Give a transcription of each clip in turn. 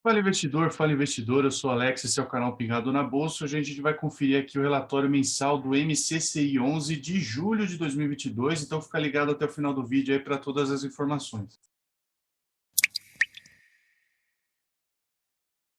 Fala investidor, eu sou Alex, esse é o canal Pingado na Bolsa. Hoje a gente vai conferir aqui o relatório mensal do MCCI 11 de julho de 2022, então fica ligado até o final do vídeo aí para todas as informações.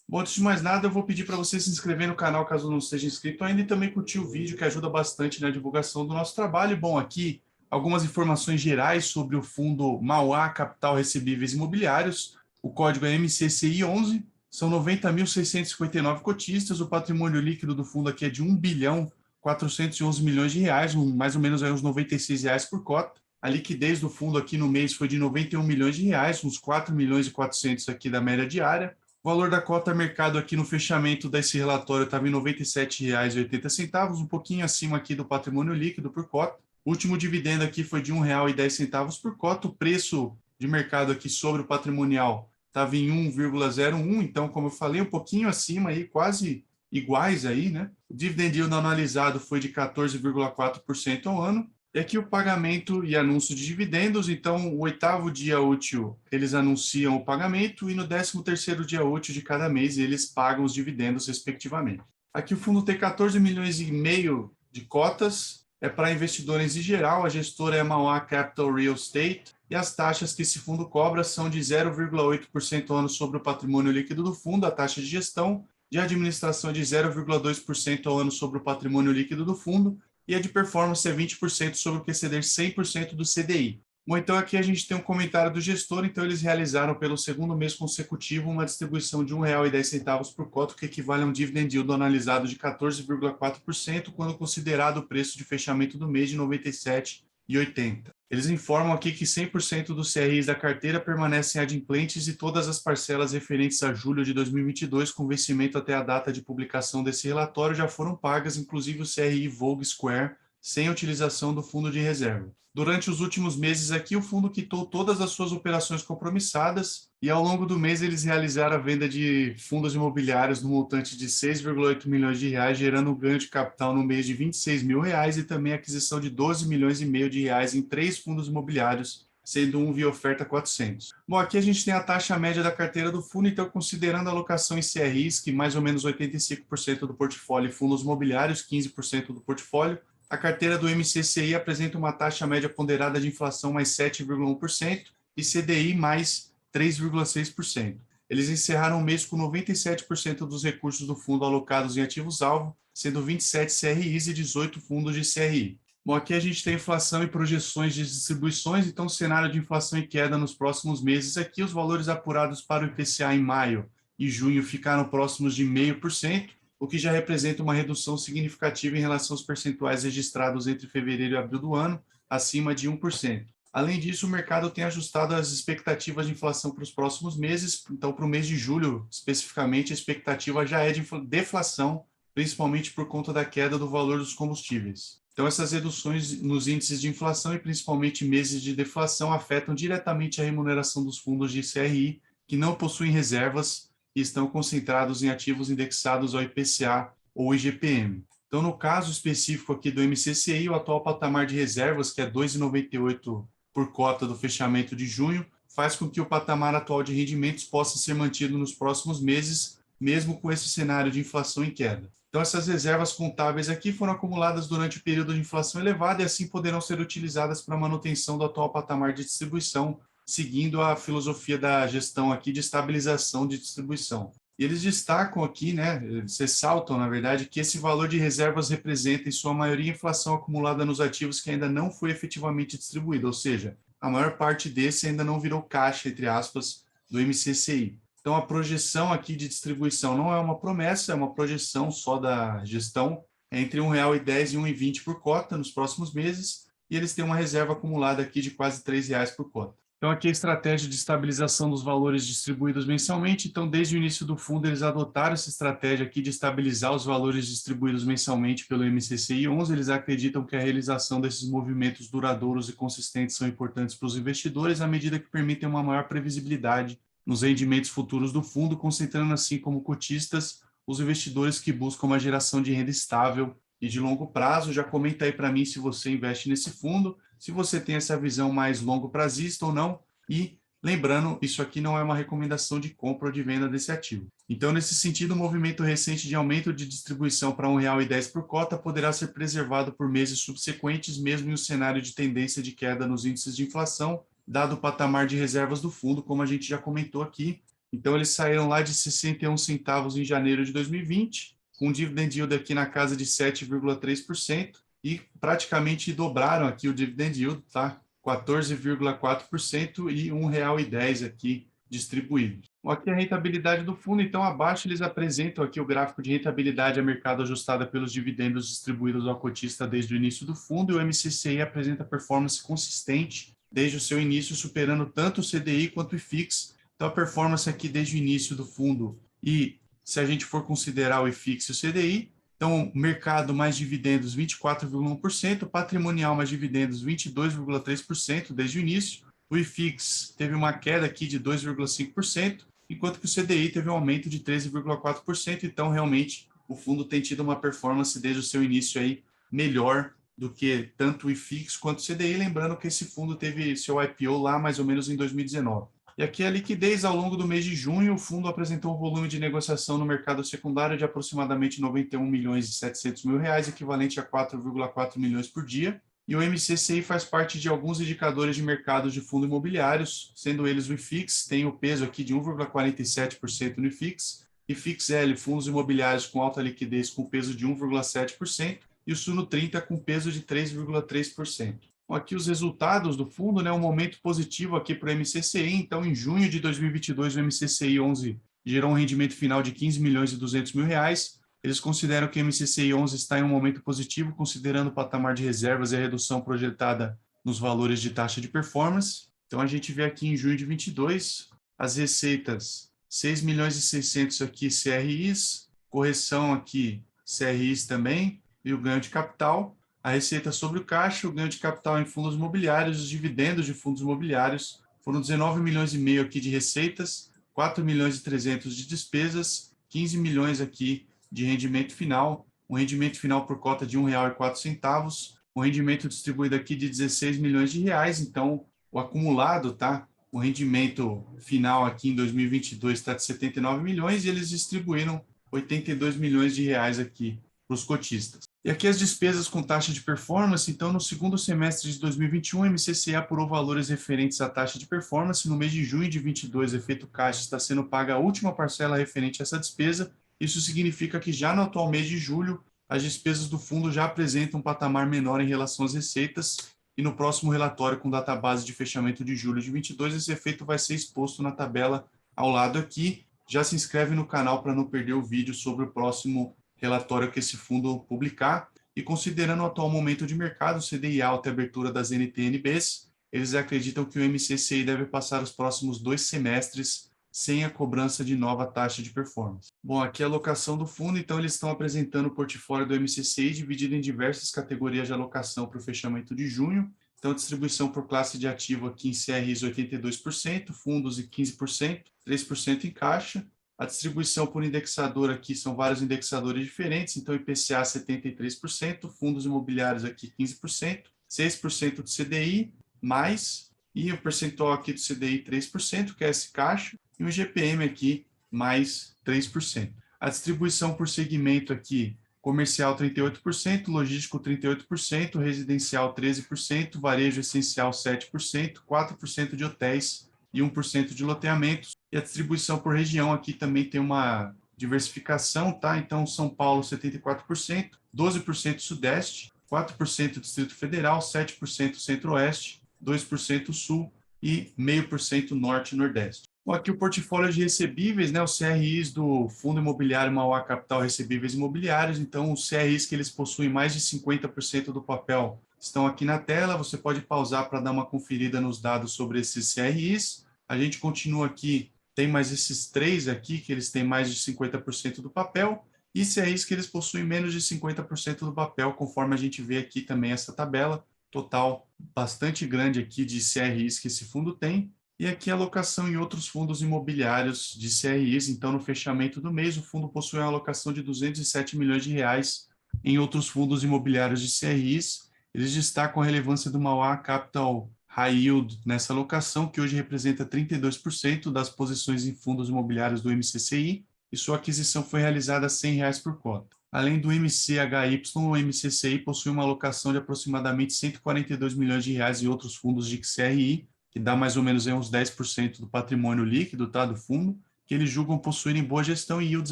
Bom, antes de mais nada, eu vou pedir para você se inscrever no canal caso não esteja inscrito ainda e também curtir o vídeo que ajuda bastante na divulgação do nosso trabalho. Bom, aqui algumas informações gerais sobre o fundo Mauá Capital Recebíveis Imobiliários. O código é MCCI 11, são 90.659 cotistas, o patrimônio líquido do fundo aqui é de 1 bilhão 411 milhões de reais, mais ou menos aí uns 96 reais por cota. A liquidez do fundo aqui no mês foi de 91 milhões de reais, uns 4 milhões e 400 aqui da média diária. O valor da cota mercado aqui no fechamento desse relatório estava em R$ 97,80, um pouquinho acima aqui do patrimônio líquido por cota. O último dividendo aqui foi de R$ 1,10 por cota. O preço de mercado aqui sobre o patrimonial estava em 1,01, então, como eu falei, um pouquinho acima aí, quase iguais aí, né? O dividend yield analisado foi de 14,4% ao ano. E aqui o pagamento e anúncio de dividendos, então o 8º dia útil eles anunciam o pagamento e no 13º dia útil de cada mês eles pagam os dividendos respectivamente. Aqui o fundo tem 14 milhões e meio de cotas, é para investidores em geral, a gestora é a Mauá Capital Real Estate e as taxas que esse fundo cobra são de 0,8% ao ano sobre o patrimônio líquido do fundo, a taxa de gestão, de administração é de 0,2% ao ano sobre o patrimônio líquido do fundo, e a de performance é 20% sobre o que exceder 100% do CDI. Bom, então aqui a gente tem um comentário do gestor, então eles realizaram pelo segundo mês consecutivo uma distribuição de R$ 1,10 por cota, que equivale a um dividend yield analisado de 14,4%, quando considerado o preço de fechamento do mês de R$ 97,80. Eles informam aqui que 100% dos CRIs da carteira permanecem adimplentes e todas as parcelas referentes a julho de 2022, com vencimento até a data de publicação desse relatório, já foram pagas, inclusive o CRI Vogue Square, sem utilização do fundo de reserva. Durante os últimos meses aqui, o fundo quitou todas as suas operações compromissadas e ao longo do mês eles realizaram a venda de fundos imobiliários no montante de 6,8 milhões de reais, gerando um ganho de capital no mês de 26 mil reais e também a aquisição de 12 milhões e meio de reais em 3 fundos imobiliários, sendo um via oferta 400. Bom, aqui a gente tem a taxa média da carteira do fundo, então considerando a alocação em CRIs, que mais ou menos 85% do portfólio e fundos imobiliários, 15% do portfólio, a carteira do MCCI apresenta uma taxa média ponderada de inflação mais 7,1% e CDI mais 3,6%. Eles encerraram o mês com 97% dos recursos do fundo alocados em ativos-alvo, sendo 27 CRIs e 18 fundos de CRI. Bom, aqui a gente tem inflação e projeções de distribuições, então cenário de inflação e queda nos próximos meses. Aqui os valores apurados para o IPCA em maio e junho ficaram próximos de 0,5%, o que já representa uma redução significativa em relação aos percentuais registrados entre fevereiro e abril do ano, acima de 1%. Além disso, o mercado tem ajustado as expectativas de inflação para os próximos meses, então para o mês de julho, especificamente, a expectativa já é de deflação, principalmente por conta da queda do valor dos combustíveis. Então, essas reduções nos índices de inflação e principalmente meses de deflação afetam diretamente a remuneração dos fundos de CRI, que não possuem reservas e estão concentrados em ativos indexados ao IPCA ou IGPM. Então, no caso específico aqui do MCCI, o atual patamar de reservas, que é 2,98 por cota do fechamento de junho, faz com que o patamar atual de rendimentos possa ser mantido nos próximos meses, mesmo com esse cenário de inflação em queda. Então, essas reservas contábeis aqui foram acumuladas durante o período de inflação elevada e assim poderão ser utilizadas para a manutenção do atual patamar de distribuição, seguindo a filosofia da gestão aqui de estabilização de distribuição. E eles destacam aqui, né, eles ressaltam, na verdade, que esse valor de reservas representa, em sua maioria, inflação acumulada nos ativos que ainda não foi efetivamente distribuída, ou seja, a maior parte desse ainda não virou caixa, entre aspas, do MCCI. Então, a projeção aqui de distribuição não é uma promessa, é uma projeção só da gestão, é entre R$ 1,10 e R$ 1,20 por cota nos próximos meses, e eles têm uma reserva acumulada aqui de quase R$ 3 por cota. Então, aqui a estratégia de estabilização dos valores distribuídos mensalmente. Então, desde o início do fundo, eles adotaram essa estratégia aqui de estabilizar os valores distribuídos mensalmente pelo MCCI 11. Eles acreditam que a realização desses movimentos duradouros e consistentes são importantes para os investidores, à medida que permitem uma maior previsibilidade nos rendimentos futuros do fundo, concentrando assim como cotistas os investidores que buscam uma geração de renda estável e de longo prazo. Já comenta aí para mim se você investe nesse fundo, se você tem essa visão mais longo prazista ou não, e Lembrando, isso aqui não é uma recomendação de compra ou de venda desse ativo. Então, nesse sentido, o movimento recente de aumento de distribuição para R$ 1,10 por cota poderá ser preservado por meses subsequentes, mesmo em um cenário de tendência de queda nos índices de inflação, dado o patamar de reservas do fundo, como a gente já comentou aqui. Então, eles saíram lá de 61 centavos em janeiro de 2020, com um dividend yield aqui na casa de 7,3%, e praticamente dobraram aqui o dividend yield, tá? 14,4% e R$ 1,10 aqui distribuído. Aqui a rentabilidade do fundo, então abaixo eles apresentam aqui o gráfico de rentabilidade a mercado ajustada pelos dividendos distribuídos ao cotista desde o início do fundo, e o MCCI apresenta performance consistente desde o seu início, superando tanto o CDI quanto o IFIX. Então a performance aqui desde o início do fundo, e se a gente for considerar o IFIX e o CDI, então, mercado mais dividendos 24,1%, patrimonial mais dividendos 22,3% desde o início. O IFIX teve uma queda aqui de 2,5%, enquanto que o CDI teve um aumento de 13,4%. Então, realmente, o fundo tem tido uma performance desde o seu início aí melhor do que tanto o IFIX quanto o CDI. Lembrando que esse fundo teve seu IPO lá mais ou menos em 2019. E aqui a liquidez ao longo do mês de junho, o fundo apresentou um volume de negociação no mercado secundário de aproximadamente 91 milhões e 700 mil reais, equivalente a 4,4 milhões por dia. E o MCCI faz parte de alguns indicadores de mercado de fundos imobiliários, sendo eles o IFIX, tem o peso aqui de 1,47% no IFIX, IFIX-L, fundos imobiliários com alta liquidez com peso de 1,7%, e o Suno 30 com peso de 3,3%. Aqui os resultados do fundo, né, um momento positivo aqui para o MCCI. Então, em junho de 2022, o MCCI 11 gerou um rendimento final de 15 milhões e 200 mil reais. Eles consideram que o MCCI 11 está em um momento positivo, considerando o patamar de reservas e a redução projetada nos valores de taxa de performance. Então, a gente vê aqui em junho de 22, as receitas 6 milhões e 600 aqui CRIs, correção aqui CRIs também, e o ganho de capital. A receita sobre o caixa, o ganho de capital em fundos imobiliários, os dividendos de fundos imobiliários, foram 19 milhões e meio aqui de receitas, 4 milhões e 300 de despesas, 15 milhões aqui de rendimento final, um rendimento final por cota de R$ 1,04, um rendimento distribuído aqui de 16 milhões de reais. Então, o acumulado, tá? O rendimento final aqui em 2022 está de 79 milhões e eles distribuíram 82 milhões de reais aqui para os cotistas. E aqui as despesas com taxa de performance. Então, no segundo semestre de 2021, a MCCI apurou valores referentes à taxa de performance. No mês de junho de 22, efeito caixa, está sendo paga a última parcela referente a essa despesa. Isso significa que já no atual mês de julho, as despesas do fundo já apresentam um patamar menor em relação às receitas, e no próximo relatório com database de fechamento de julho de 22, esse efeito vai ser exposto na tabela ao lado aqui. Já se inscreve no canal para não perder o vídeo sobre o próximo relatório que esse fundo publicar. E considerando o atual momento de mercado, CDI alta e abertura das NTNBs, eles acreditam que o MCCI deve passar os próximos 2 semestres sem a cobrança de nova taxa de performance. Bom, aqui a alocação do fundo, então eles estão apresentando o portfólio do MCCI dividido em diversas categorias de alocação para o fechamento de junho. Então, distribuição por classe de ativo aqui em CRIs 82%, fundos em 15%, 3% em caixa. A distribuição por indexador aqui são vários indexadores diferentes, então IPCA 73%, fundos imobiliários aqui 15%, 6% do CDI, mais, e o percentual aqui do CDI 3%, que é esse caixa, e o GPM aqui mais 3%. A distribuição por segmento aqui, comercial 38%, logístico 38%, residencial 13%, varejo essencial 7%, 4% de hotéis e 1% de loteamentos. E a distribuição por região aqui também tem uma diversificação, tá? Então, São Paulo 74%, 12% Sudeste, 4% Distrito Federal, 7% Centro-Oeste, 2% Sul e 0,5% Norte e Nordeste. Bom, aqui o portfólio de recebíveis, né, os CRIs do Fundo Imobiliário Mauá Capital Recebíveis Imobiliários. Então, os CRIs que eles possuem mais de 50% do papel estão aqui na tela. Você pode pausar para dar uma conferida nos dados sobre esses CRIs. A gente continua aqui, tem mais esses 3 aqui, que eles têm mais de 50% do papel, e CRIs que eles possuem menos de 50% do papel, conforme a gente vê aqui também essa tabela, total bastante grande aqui de CRIs que esse fundo tem. E aqui a alocação em outros fundos imobiliários de CRIs. Então, no fechamento do mês, o fundo possui uma alocação de 207 milhões de reais em outros fundos imobiliários de CRIs. Eles destacam a relevância do Mauá Capital high yield nessa alocação, que hoje representa 32% das posições em fundos imobiliários do MCCI, e sua aquisição foi realizada a R$ 100 por cota. Além do MCHY, o MCCI possui uma alocação de aproximadamente 142 milhões de reais em outros fundos de CRI, que dá mais ou menos uns 10% do patrimônio líquido, tá, do fundo, que eles julgam possuírem boa gestão e yields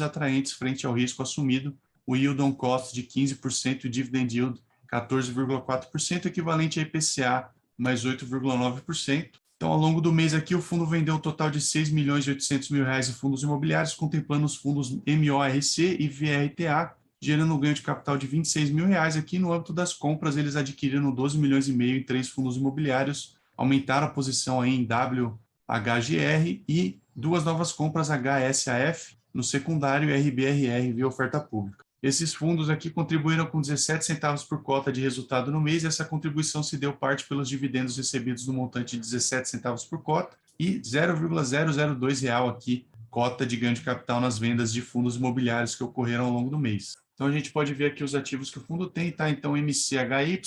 atraentes frente ao risco assumido, o yield on cost de 15% e o dividend yield 14,4%, equivalente a IPCA mais 8,9%. Então, ao longo do mês aqui, o fundo vendeu um total de R$ 6.800.000 em fundos imobiliários, contemplando os fundos MORC e VRTA, gerando um ganho de capital de R$ 26.000 aqui. No âmbito das compras, eles adquiriram 12,5 milhões em 3 fundos imobiliários, aumentaram a posição aí em WHGR e 2 novas compras HSAF no secundário e RBRR via oferta pública. Esses fundos aqui contribuíram com 17 centavos por cota de resultado no mês, e essa contribuição se deu parte pelos dividendos recebidos no montante de 17 centavos por cota e R$ 0,002 aqui, cota de ganho de capital nas vendas de fundos imobiliários que ocorreram ao longo do mês. Então, a gente pode ver aqui os ativos que o fundo tem, tá? Então, MCHY,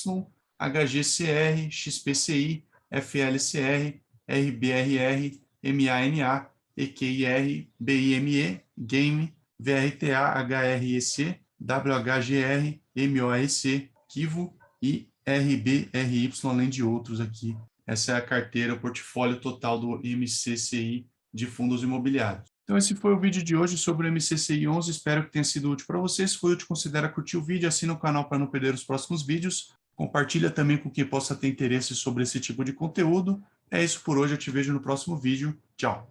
HGCR, XPCI, FLCR, RBRR, MANA, EQIR, BIME, GAME, VRTA, HREC, WHGR, MORC, Kivo e RBRY, além de outros aqui. Essa é a carteira, o portfólio total do MCCI de fundos imobiliários. Então, esse foi o vídeo de hoje sobre o MCCI 11. Espero que tenha sido útil para vocês. Se foi útil, considere curtir o vídeo, assina o canal para não perder os próximos vídeos. Compartilha também com quem possa ter interesse sobre esse tipo de conteúdo. É isso por hoje, eu te vejo no próximo vídeo. Tchau!